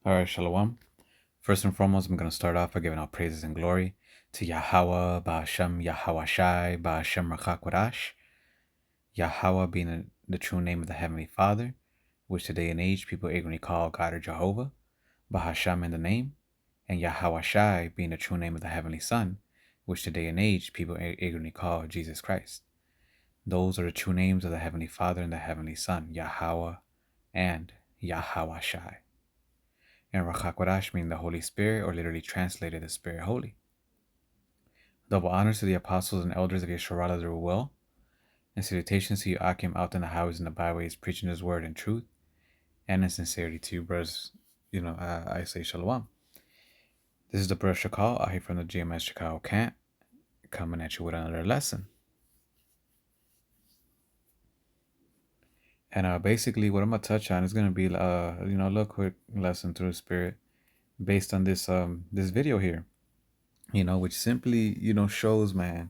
All right, Shalom. First and foremost, I'm going to start off by giving all praises and glory to Yahweh, Ba'ashem, Yahweh Shai, Ba'ashem Rachakwadash. Yahweh being the true name of the Heavenly Father, which today and age people ignorantly call God or Jehovah, Bahasham in the name, and Yahweh Shai being the true name of the Heavenly Son, which today and age people ignorantly call Jesus Christ. Those are the true names of the Heavenly Father and the Heavenly Son, Yahweh and Yahweh Shai. And Rachakwadash meaning the Holy Spirit, or literally translated the Spirit Holy. Double honors to the apostles and elders of Yeshua the will, and salutations to you Akim out in the highways and the byways, preaching his word in truth and in sincerity to you, brothers. I say shalom. This is the Brother Shakal out here from the GMS Chicago camp, coming at you with another lesson. And basically, what I'm gonna touch on is gonna be a little quick lesson through the Spirit, based on this video here, which simply shows, man,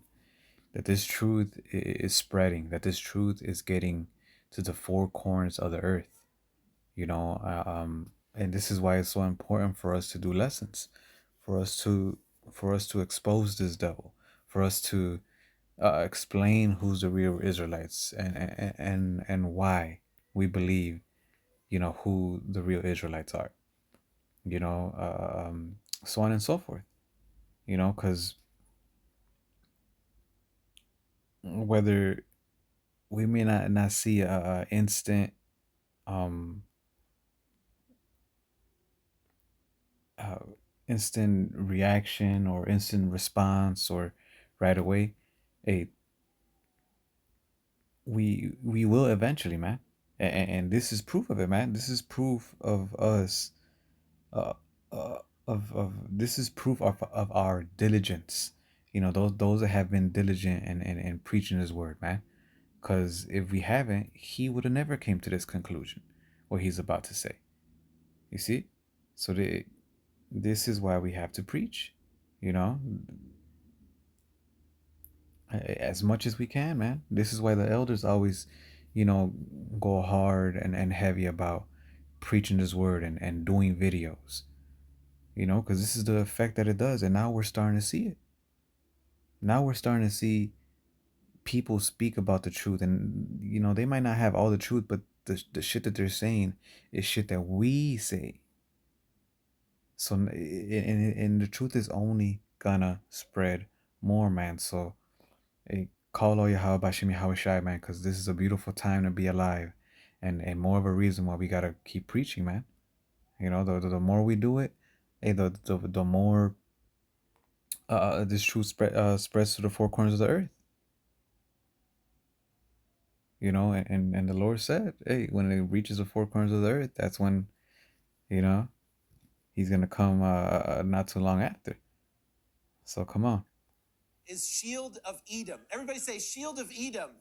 that this truth is spreading, that this truth is getting to the four corners of the earth, and this is why it's so important for us to do lessons, for us to expose this devil, for us to explain who's the real Israelites, and why we believe, who the real Israelites are, so on and so forth, because whether we may not see a instant um uh, instant reaction or instant response or right away, hey, we will eventually, man. And this is proof of it, man. This is proof of us, uh, of this is proof of our diligence, those that have been diligent and preaching his word, man. Because if we haven't, he would have never came to this conclusion, what he's about to say. You see? So this is why we have to preach, as much as we can, man. This is why the elders always, go hard and heavy about preaching this word and doing videos, because this is the effect that it does. And now we're starting to see it. Now we're starting to see people speak about the truth, and they might not have all the truth, but the shit that they're saying is shit that we say. So and the truth is only gonna spread more, man. So hey, call all Yahweh Bashim Yahweh Shai, man, because this is a beautiful time to be alive, and more of a reason why we gotta keep preaching, man. The more we do it, hey, the more this truth spreads to the four corners of the earth. And the Lord said, hey, when it reaches the four corners of the earth, that's when, he's gonna come not too long after. So come on. Is Shield of Edom. Everybody say Shield of Edom.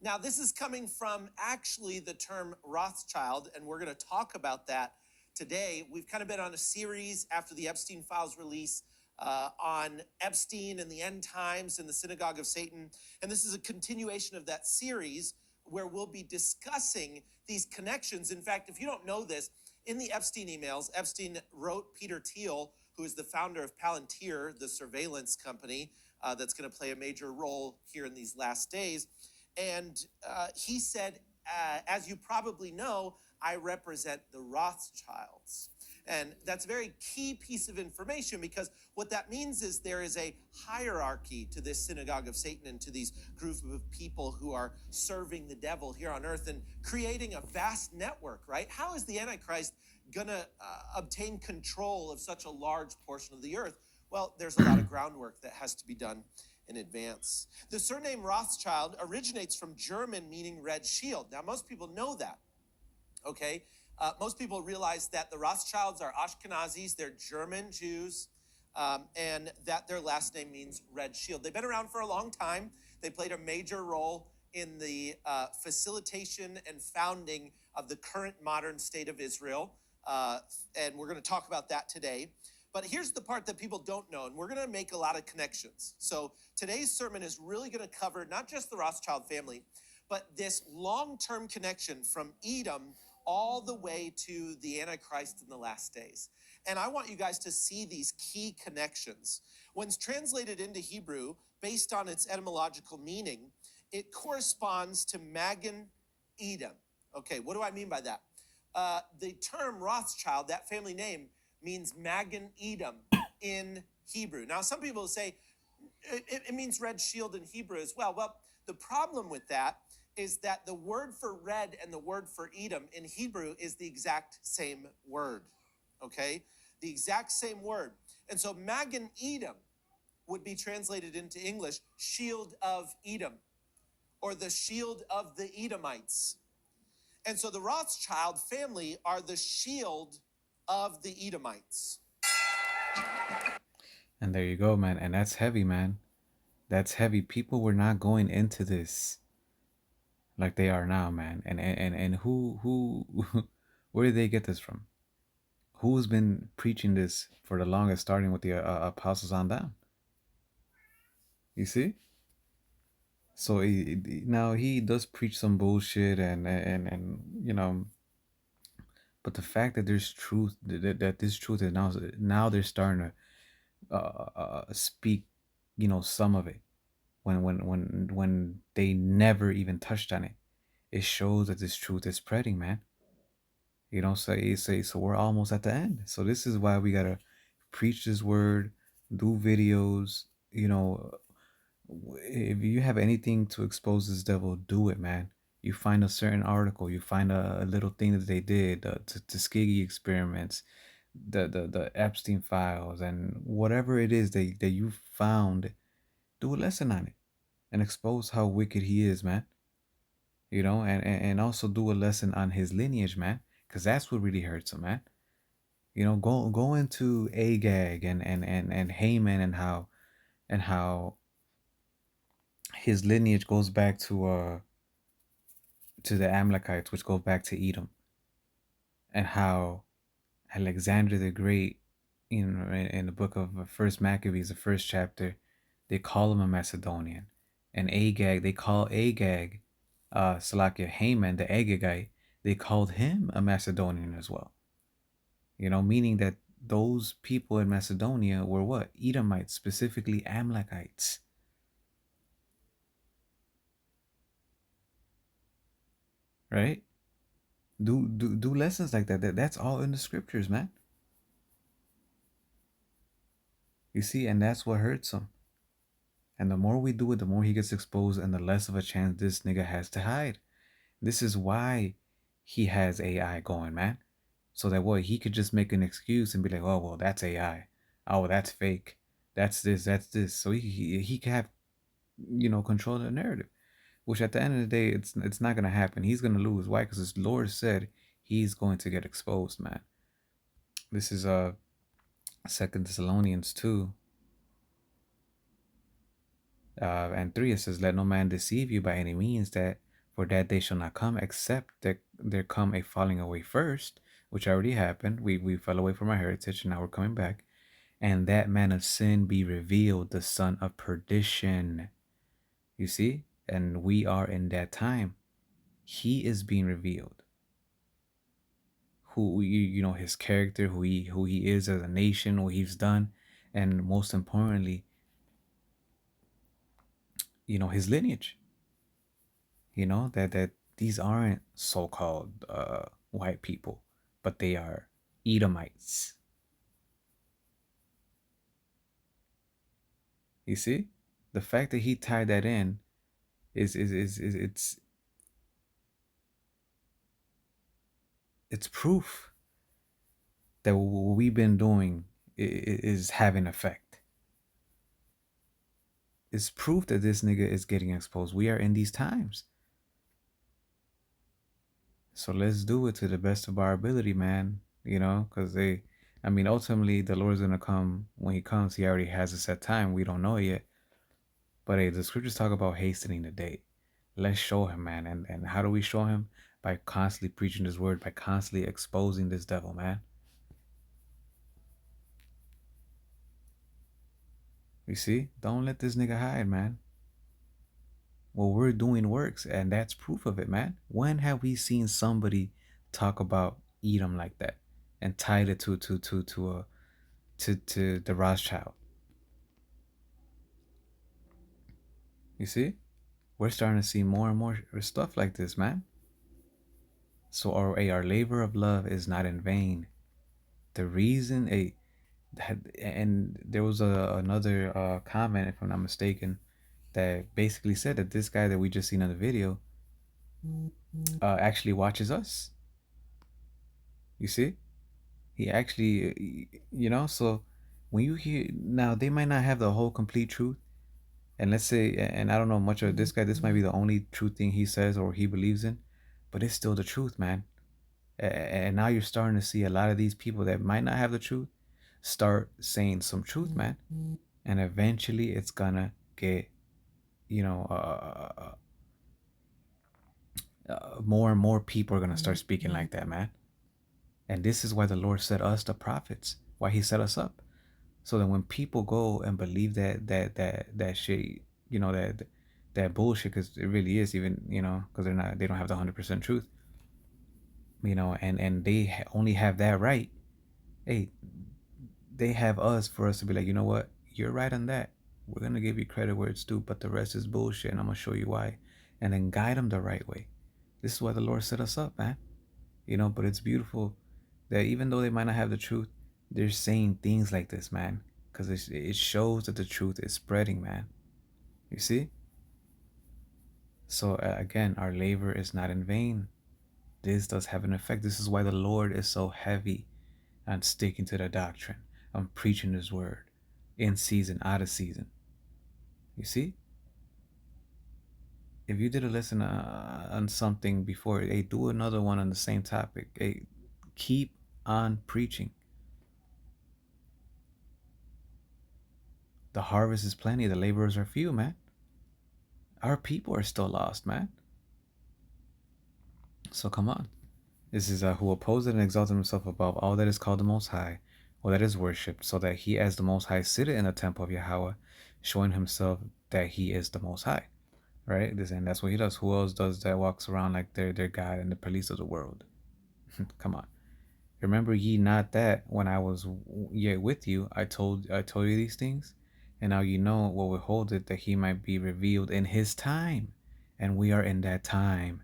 Now, this is coming from actually the term Rothschild, and we're going to talk about that today. We've kind of been on a series after the Epstein Files release on Epstein and the end times and the synagogue of Satan. And this is a continuation of that series where we'll be discussing these connections. In fact, if you don't know this, in the Epstein emails, Epstein wrote Peter Thiel, who is the founder of Palantir, the surveillance company that's going to play a major role here in these last days. And he said, as you probably know, I represent the Rothschilds. And that's a very key piece of information, because what that means is there is a hierarchy to this synagogue of Satan and to these group of people who are serving the devil here on earth and creating a vast network, right? How is the Antichrist going to obtain control of such a large portion of the earth? Well, there's a lot of groundwork that has to be done in advance. The surname Rothschild originates from German, meaning red shield. Now, most people know that, okay? Most people realize that the Rothschilds are Ashkenazis, they're German Jews, and that their last name means red shield. They've been around for a long time. They played a major role in the facilitation and founding of the current modern state of Israel, and we're going to talk about that today. But here's the part that people don't know, and we're going to make a lot of connections. So today's sermon is really going to cover not just the Rothschild family, but this long-term connection from Edom all the way to the Antichrist in the last days. And I want you guys to see these key connections. When it's translated into Hebrew, based on its etymological meaning, it corresponds to Magan Edom. Okay, what do I mean by that? The term Rothschild, that family name, means Magan Edom in Hebrew. Now, some people say it means red shield in Hebrew as well. Well, the problem with that is that the word for red and the word for Edom in Hebrew is the exact same word. Okay? The exact same word. And so Magan Edom would be translated into English shield of Edom, or the shield of the Edomites. And so the Rothschild family are the shield of the Edomites. And there you go, man. And that's heavy, man. That's heavy. People were not going into this like they are now, man. And who where did they get this from? Who's been preaching this for the longest, starting with the apostles on down? You see? So now he does preach some bullshit, and you know, but the fact that there's truth, that this truth is now they're starting to speak, you know, some of it when they never even touched on it. It shows that this truth is spreading, man. You know, so we're almost at the end. So this is why we gotta preach this word, do videos. You know, if you have anything to expose this devil, do it, man. You find a certain article, you find a little thing that they did, the Tuskegee experiments, the Epstein files, and whatever it is that you found, do a lesson on it and expose how wicked he is, man. You know, and also do a lesson on his lineage, man, because that's what really hurts him, man. You know, go into Agag and Haman, and how his lineage goes back to the Amalekites, which go back to Edom, and how Alexander the Great, you know, in the book of First Maccabees, the first chapter, they call him a Macedonian, and Agag, they call Agag, Salakia Haman, the Agagite, they called him a Macedonian as well. You know, meaning that those people in Macedonia were what? Edomites, specifically Amalekites. Right? Do lessons like that. That's all in the scriptures, man. You see, and that's what hurts him. And the more we do it, the more he gets exposed, and the less of a chance this nigga has to hide. This is why he has AI going, man. So that what he could just make an excuse and be like, oh well, that's AI. Oh, that's fake. That's this. That's this. So he can have, you know, control of the narrative. Which at the end of the day, it's not gonna happen. He's gonna lose. Why? Because his Lord said he's going to get exposed, man. This is 2 Thessalonians 2 and 3. It says, "Let no man deceive you by any means, that for that day shall not come, except that there come a falling away first," which already happened. We fell away from our heritage, and now we're coming back. "And that man of sin be revealed, the son of perdition." You see? And we are in that time. He is being revealed. Who you know, his character, who he is as a nation, what he's done, and most importantly, you know, his lineage. You know, that these aren't so-called white people, but they are Edomites. You see? The fact that he tied that in is it's proof that what we've been doing is having effect. It's proof that this nigga is getting exposed. We are in these times. So let's do it to the best of our ability, man. You know, because I mean, ultimately, the Lord's going to come. When he comes, he already has a set time. We don't know it yet. But hey, the scriptures talk about hastening the day. Let's show him, man. And how do we show him? By constantly preaching his word, by constantly exposing this devil, man. You see? Don't let this nigga hide, man. what we're doing works, and that's proof of it, man. When have we seen somebody talk about Edom like that and tied it to the Rothschild? You see, we're starting to see more and more stuff like this, man. So our labor of love is not in vain. The reason and there was another comment, if I'm not mistaken, that basically said that this guy that we just seen in the video actually watches us. You see, he actually, so when you hear now, they might not have the whole complete truth, and let's say, and I don't know much of this guy. This might be the only true thing he says or he believes in, but it's still the truth, man. And now you're starting to see a lot of these people that might not have the truth start saying some truth, man. And eventually it's gonna get, you know, more and more people are gonna start speaking like that, man. And this is why the Lord set us the prophets, why he set us up. So that when people go and believe that shit, that bullshit, because it really is, even, because they don't have the 100% truth, and they only have that right. Hey, they have us for us to be like, you know what, you're right on that. We're gonna give you credit where it's due, but the rest is bullshit, and I'm gonna show you why, and then guide them the right way. This is why the Lord set us up, man. But it's beautiful that even though they might not have the truth, they're saying things like this, man, because it shows that the truth is spreading, man. You see? So again, our labor is not in vain. This does have an effect. This is why the Lord is so heavy on sticking to the doctrine, on preaching his word, in season, out of season. You see? If you did a lesson on something before, hey, do another one on the same topic. Hey, keep on preaching. The harvest is plenty, the laborers are few, man. Our people are still lost, man. So come on. This is who opposed and exalted himself above all that is called the Most High, or that is worshipped, so that he as the Most High sitteth in the temple of Yahweh, showing himself that he is the Most High. Right? And that's what he does. Who else does that? Walks around like they're God and the police of the world. Come on. Remember ye not that when I was yet with you, I told you these things, and now you know what withhold it, that he might be revealed in his time, and we are in that time.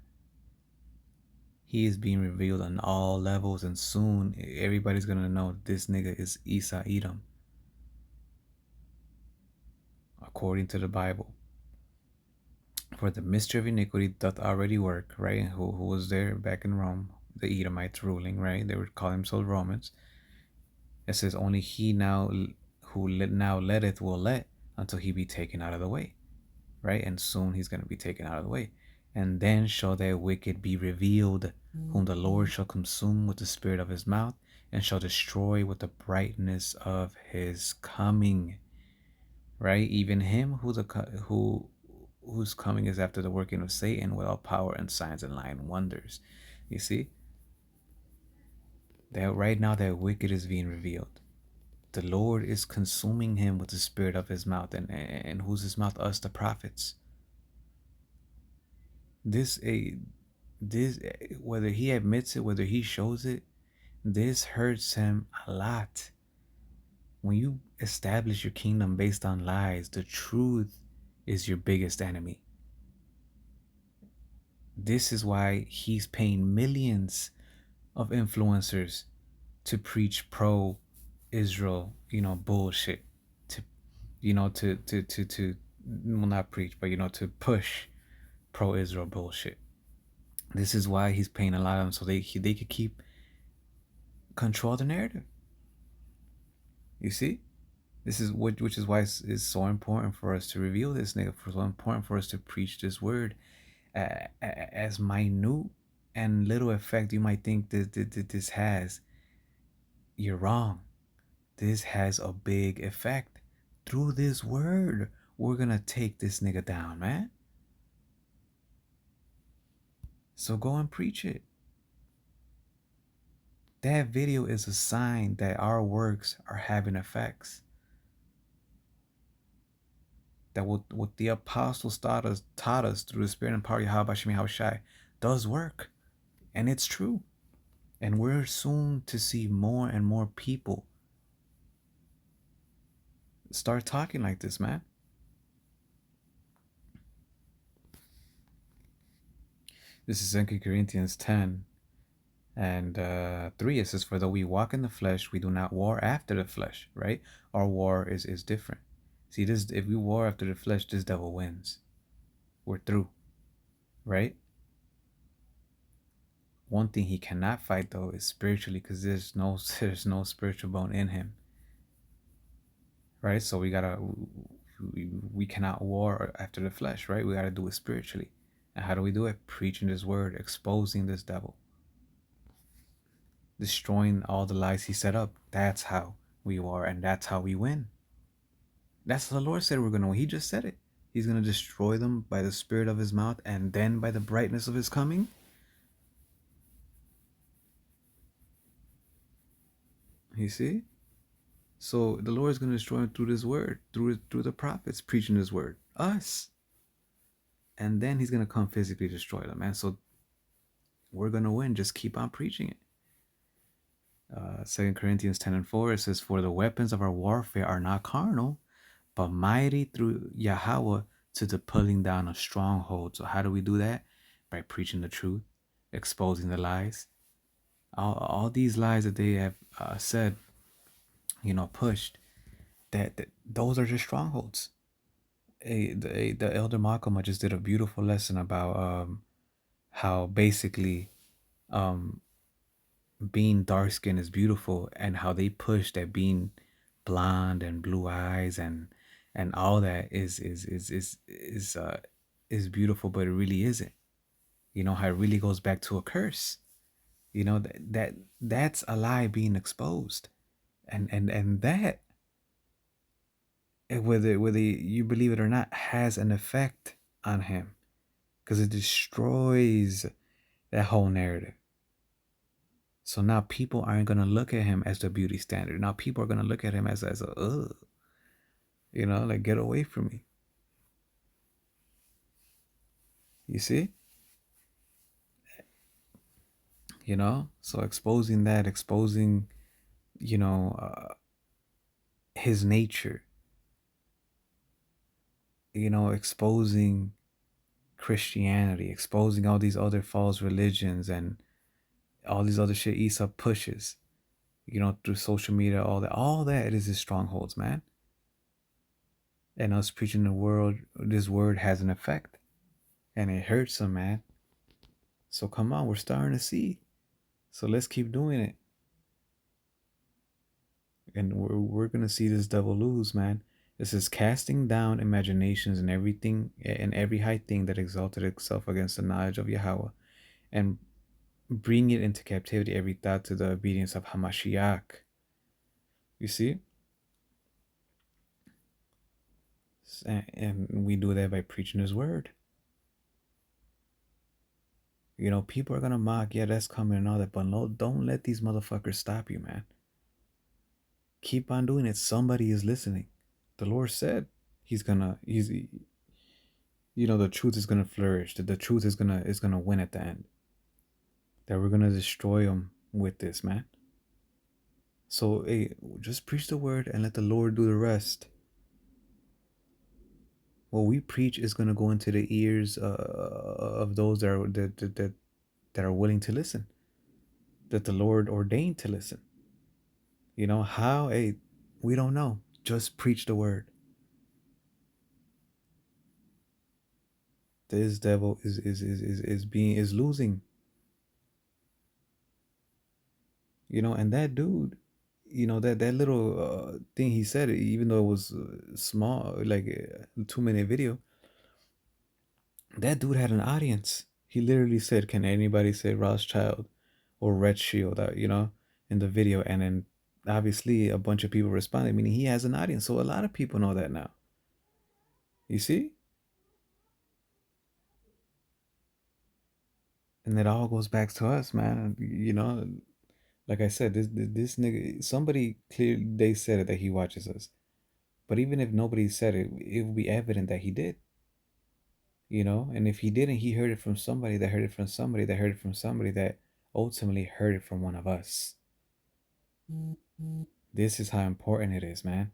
He is being revealed on all levels, and soon everybody's gonna know this nigga is Esau Edom, according to the Bible. For the mystery of iniquity doth already work, right? Who was there back in Rome? The Edomites ruling, right? They would call themselves Romans. It says, only he now who now letteth will let until he be taken out of the way, right? And soon he's going to be taken out of the way. And then shall their wicked be revealed, whom the Lord shall consume with the spirit of his mouth, and shall destroy with the brightness of his coming, right? Even him whose coming is after the working of Satan with all power and signs and lying wonders. You see? That right now that wicked is being revealed. The Lord is consuming him with the spirit of his mouth, and whose his mouth? Us, the prophets. This whether he admits it, whether he shows it, this hurts him a lot. When you establish your kingdom based on lies, the truth is your biggest enemy. This is why he's paying millions of influencers to preach pro Israel, bullshit. To well, not preach, but to push pro Israel bullshit. This is why he's paying a lot of them, so they could keep control the narrative. You see? This is which is why it's so important for us to reveal this nigga, so important for us to preach this word. As minute and little effect you might think that this has, you're wrong. This has a big effect. Through this word, we're gonna take this nigga down, man. So go and preach it. That video is a sign that our works are having effects. that what the apostles taught us through the Spirit and power of Yahweh Shem Yahweh Shai does work. And it's true. And we're soon to see more and more people start talking like this, man. This is 2 Corinthians 10 and 3. It says, for though we walk in the flesh, we do not war after the flesh, right? Our war is different. See, this, if we war after the flesh, this devil wins. We're through, right? One thing he cannot fight though is spiritually, because there's no spiritual bone in him, right? So we cannot war after the flesh, right? We gotta do it spiritually. And how do we do it? Preaching this word, exposing this devil, destroying all the lies he set up. That's how we war, and that's how we win. That's what the Lord said we're gonna win. He just said it. He's gonna destroy them by the spirit of his mouth, and then by the brightness of his coming. You see? So the Lord is going to destroy him through this word, through the prophets preaching his word, us. And then he's going to come physically destroy them, man. So we're going to win. Just keep on preaching it. 2 Corinthians 10 and 4, it says, for the weapons of our warfare are not carnal, but mighty through Yahweh to the pulling down of strongholds. So how do we do that? By preaching the truth, exposing the lies. All these lies that they have said, pushed, that those are just strongholds. The Elder Makoma just did a beautiful lesson about how basically being dark skinned is beautiful, and how they push that being blonde and blue eyes and all that is beautiful, but it really isn't. How it really goes back to a curse. That's a lie being exposed, and that, whether you believe it or not, has an effect on him, because it destroys that whole narrative. So now people aren't going to look at him as the beauty standard. Now people are going to look at him as a like, get away from me. You see? So exposing that, exposing his nature, exposing Christianity, exposing all these other false religions and all these other shit Esau pushes, through social media, all that is his strongholds, man. And us preaching this word has an effect, and it hurts him, man. So come on, we're starting to see. So let's keep doing it, and we're gonna see this devil lose, man. This is casting down imaginations and everything and every high thing that exalted itself against the knowledge of Yahweh, and bring it into captivity every thought to the obedience of Hamashiach. You see? And we do that by preaching his word. People are gonna mock, yeah, that's coming and all that, but no, don't let these motherfuckers stop you, man. Keep on doing it. Somebody is listening. The Lord said the truth is gonna flourish, that the truth is gonna win at the end, that we're gonna destroy them with this, man. So hey, just preach the word and let the Lord do the rest. What we preach is gonna go into the ears of those that are willing to listen, that the Lord ordained to listen. How? Hey, we don't know. Just preach the word. This devil is losing. And that dude, that little thing he said, even though it was small, like a 2-minute video, that dude had an audience. He literally said, can anybody say Rothschild or Red Shield, in the video? And then obviously a bunch of people responded, meaning he has an audience. So a lot of people know that now. You see? And it all goes back to us, man. Like I said, this nigga, somebody clearly, they said it, that he watches us. But even if nobody said it, it would be evident that he did. And if he didn't, he heard it from somebody that heard it from somebody that heard it from somebody that ultimately heard it from one of us. This is how important it is, man.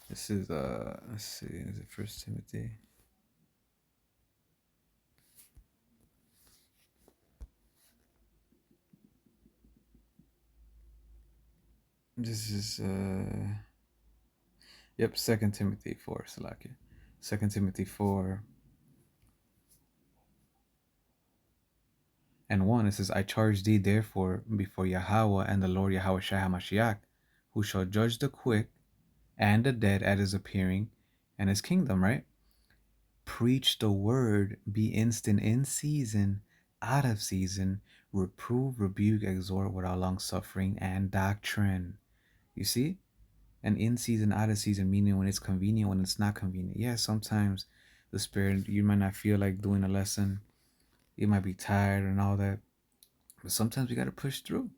This is let's see, is it First Timothy? This is yep, 2 Timothy 4, Salakia. 2 Timothy 4 and 1, it says, I charge thee therefore before Yahweh and the Lord Yahweh Shai HaMashiach, who shall judge the quick and the dead at his appearing and his kingdom, right? Preach the word, be instant in season, out of season, reprove, rebuke, exhort without long suffering and doctrine. You see? And in season, out of season, meaning when it's convenient, when it's not convenient. Yeah, sometimes the spirit, you might not feel like doing a lesson. You might be tired and all that. But sometimes we got to push through.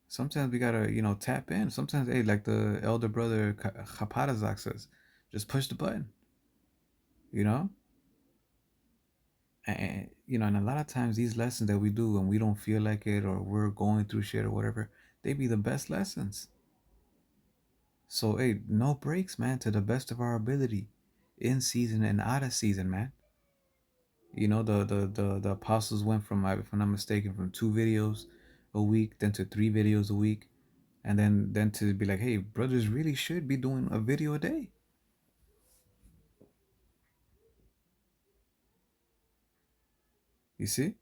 Sometimes we got to, tap in. Sometimes, hey, like the elder brother Chaparazak says, just push the button, you know? And a lot of times these lessons that we do and we don't feel like it or we're going through shit or whatever, they be the best lessons. So, hey, no breaks, man, to the best of our ability, in season and out of season, man. The apostles went from, if I'm not mistaken, from 2 videos a week, then to 3 videos a week, and then to be like, hey, brothers really should be doing a video a day. You see?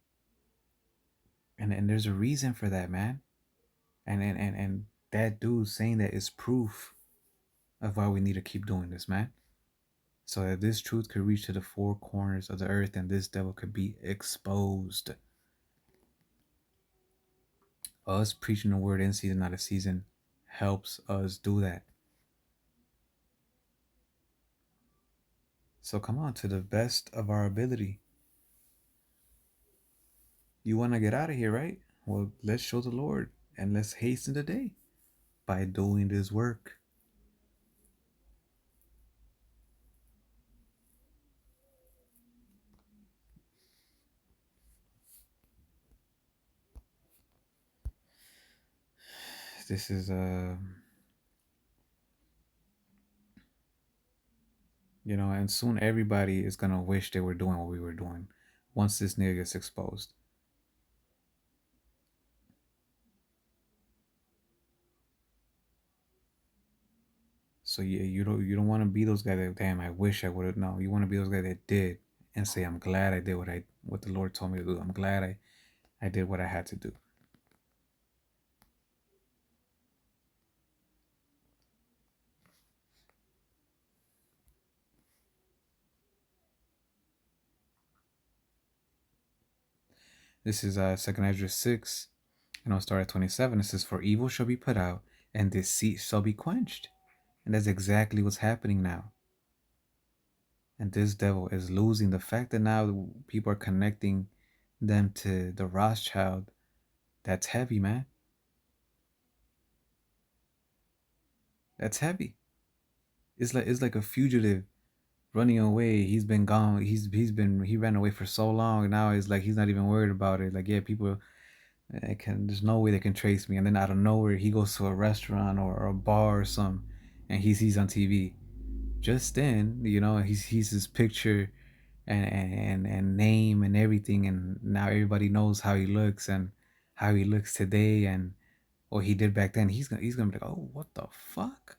And there's a reason for that, man. And that dude saying that is proof of why we need to keep doing this, man. So that this truth could reach to the four corners of the earth and this devil could be exposed. Us preaching the word in season, out of season, helps us do that. So come on, to the best of our ability. You want to get out of here, right? Well, let's show the Lord and let's hasten the day by doing this work. This is and soon everybody is gonna wish they were doing what we were doing once this nigga gets exposed. So yeah, you don't want to be those guys that, damn, I wish I would have. No, you want to be those guys that did and say, I'm glad I did what the Lord told me to do. I'm glad I did what I had to do. This is 2nd Ezra 6, and I'll start at 27. It says, for evil shall be put out, and deceit shall be quenched. And that's exactly what's happening now. And this devil is losing. The fact that now people are connecting them to the Rothschild, that's heavy, man. That's heavy. It's like a fugitive running away. He's been gone. He ran away for so long. Now it's like he's not even worried about it. Like, yeah, people there's no way they can trace me. And then out of nowhere, he goes to a restaurant or a bar or something, and he sees on TV. Just then, he sees his picture and name and everything, and now everybody knows how he looks and how he looks today and what he did back then. He's gonna be like, oh, what the fuck?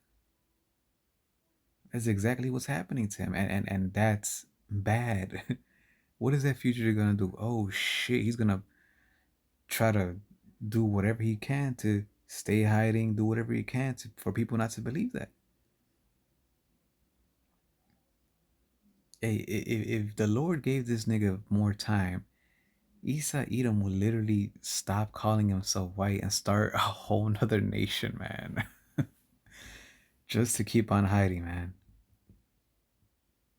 That's exactly what's happening to him, and that's bad. What is that future gonna do? Oh shit, he's gonna try to do whatever he can to stay hiding, do whatever he can for people not to believe that. Hey, if the Lord gave this nigga more time, Isa Edom will literally stop calling himself white and start a whole nother nation, man. Just to keep on hiding, man.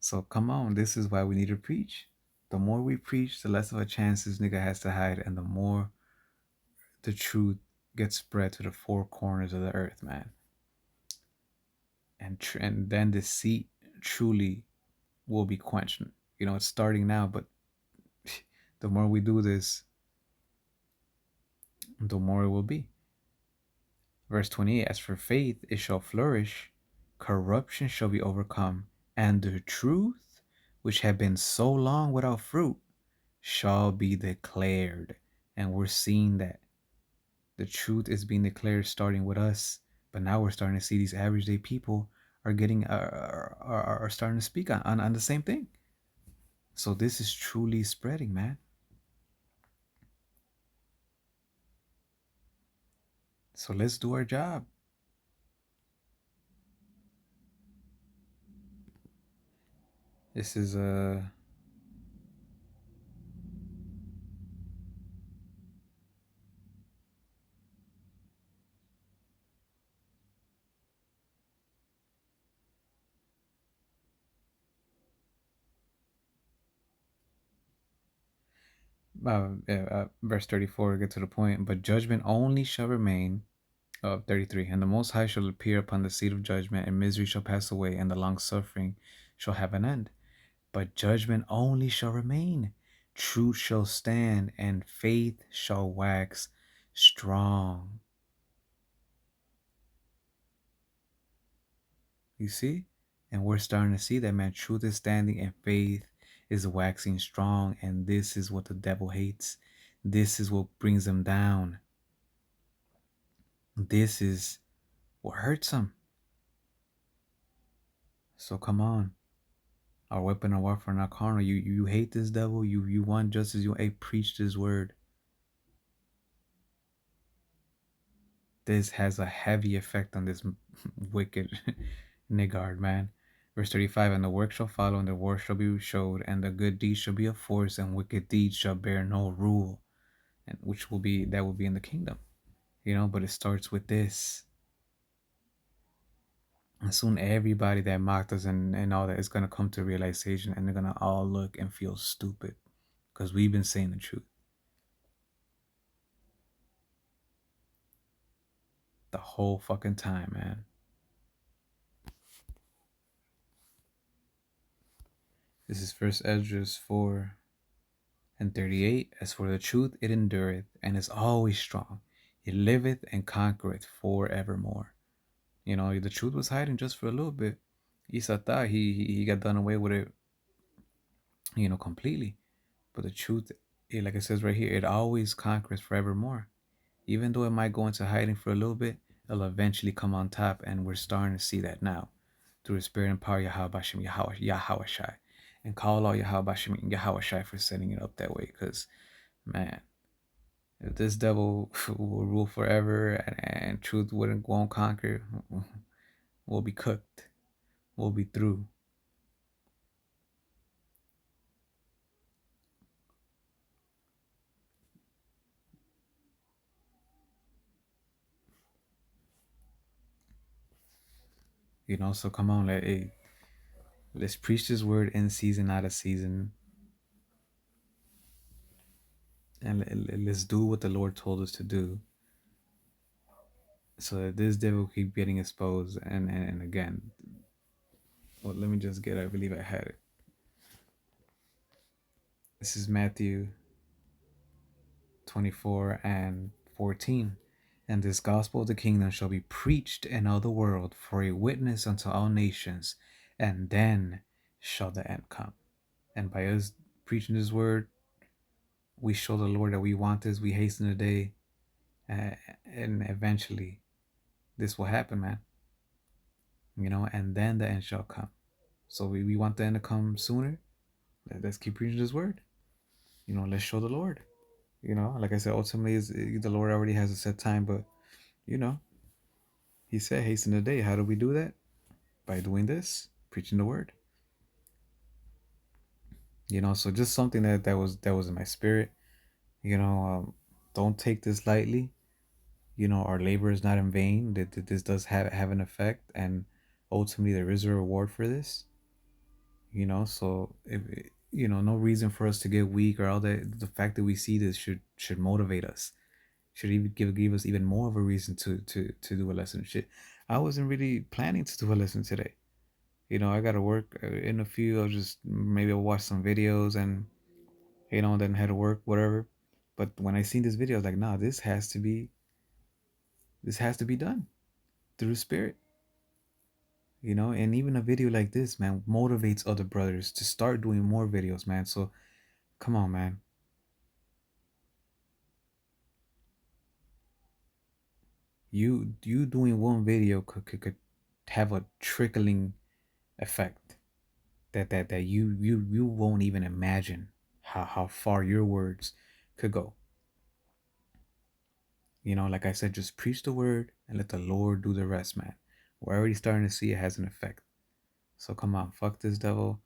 So come on, this is why we need to preach. The more we preach, the less of a chance this nigga has to hide, and the more the truth gets spread to the four corners of the earth, man. And then deceit truly will be quenched. You know, it's starting now, but the more we do this, the more it will be. Verse 28, as for faith, it shall flourish, corruption shall be overcome, and the truth, which had been so long without fruit, shall be declared. And we're seeing that the truth is being declared starting with us, but now we're starting to see these average day people are getting are starting to speak on the same thing. So this is truly spreading, man. So let's do our job. This is verse 34, get to the point. But judgment only shall remain. 33, and the Most High shall appear upon the seat of judgment, and misery shall pass away, and the long suffering shall have an end. But judgment only shall remain. Truth shall stand, and faith shall wax strong. You see? And we're starting to see that, man. Truth is standing, and faith is waxing strong. And this is what the devil hates. This is what brings him down. This is what hurts him. So come on. Our weapon of warfare not carnal. You hate this devil. You want justice. You preach this word. This has a heavy effect on this wicked niggard, man. Verse 35, and the work shall follow, and the war shall be showed, and the good deeds shall be a force, and wicked deeds shall bear no rule. And which will be in the kingdom. You know, but it starts with this. And soon everybody that mocked us and all that is gonna come to realization, and they're gonna all look and feel stupid. Because we've been saying the truth. The whole fucking time, man. This is First Esdras 4 and 38. As for the truth, it endureth, and is always strong. It liveth and conquereth forevermore. You know, the truth was hiding just for a little bit. Isa thought he got done away with it, you know, completely. But the truth, like it says right here, it always conquers forevermore. Even though it might go into hiding for a little bit, it'll eventually come on top, and we're starting to see that now through the spirit and power Yahweh Bashem Yahweh Shai. And call out Yahweh Bashem Yahweh Shai for setting it up that way. Because, man, if this devil will rule forever and truth won't conquer, we'll be cooked. We'll be through. You know, so come on, let's preach this word in season, out of season. And let's do what the Lord told us to do, so that this devil keep getting exposed. And again, well, let me just get it. I believe I had it. This is Matthew 24 and 14. And this gospel of the kingdom shall be preached in all the world for a witness unto all nations, and then shall the end come. And by us preaching this word, we show the Lord that we want this. We hasten the day, and eventually this will happen, man. You know, and then the end shall come. So we want the end to come sooner. Let's keep preaching this word. You know, let's show the Lord. You know, like I said, ultimately, the Lord already has a set time, but you know, He said, "Hasten the day." How do we do that? By doing this, preaching the word. You know, so just something that was in my spirit. You know, don't take this lightly. You know, our labor is not in vain. That this does have an effect, and ultimately there is a reward for this. You know, so if you know, no reason for us to get weak or all that. The fact that we see this should motivate us. should even give us even more of a reason to do a lesson. Shit, I wasn't really planning to do a lesson today. I gotta work in a few. I'll just maybe I'll watch some videos and then head to work, whatever. But when I seen this video, I was like, nah, this has to be done through the spirit. And even a video like this, man, motivates other brothers to start doing more videos, man. So come on, man. You doing one video could have a trickling effect that you won't even imagine how far your words could go. Like I said, just preach the word and let the Lord do the rest, man. We're already starting to see it has an effect. So come on, fuck this devil,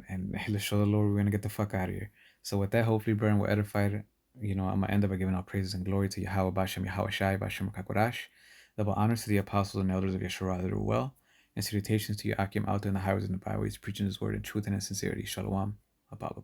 and let's show the Lord we're gonna get the fuck out of here. So with that, hopefully, Brian, we're edified. I'm gonna end up by giving all praises and glory to Yahweh Bashem, Yahweh Shai, Bashem Kakorash. Double honors to the apostles and elders of Yeshua that are well, and salutations to you, Akim, out there in the highways and the byways, preaching his word in truth and in sincerity. Shalom. Abba.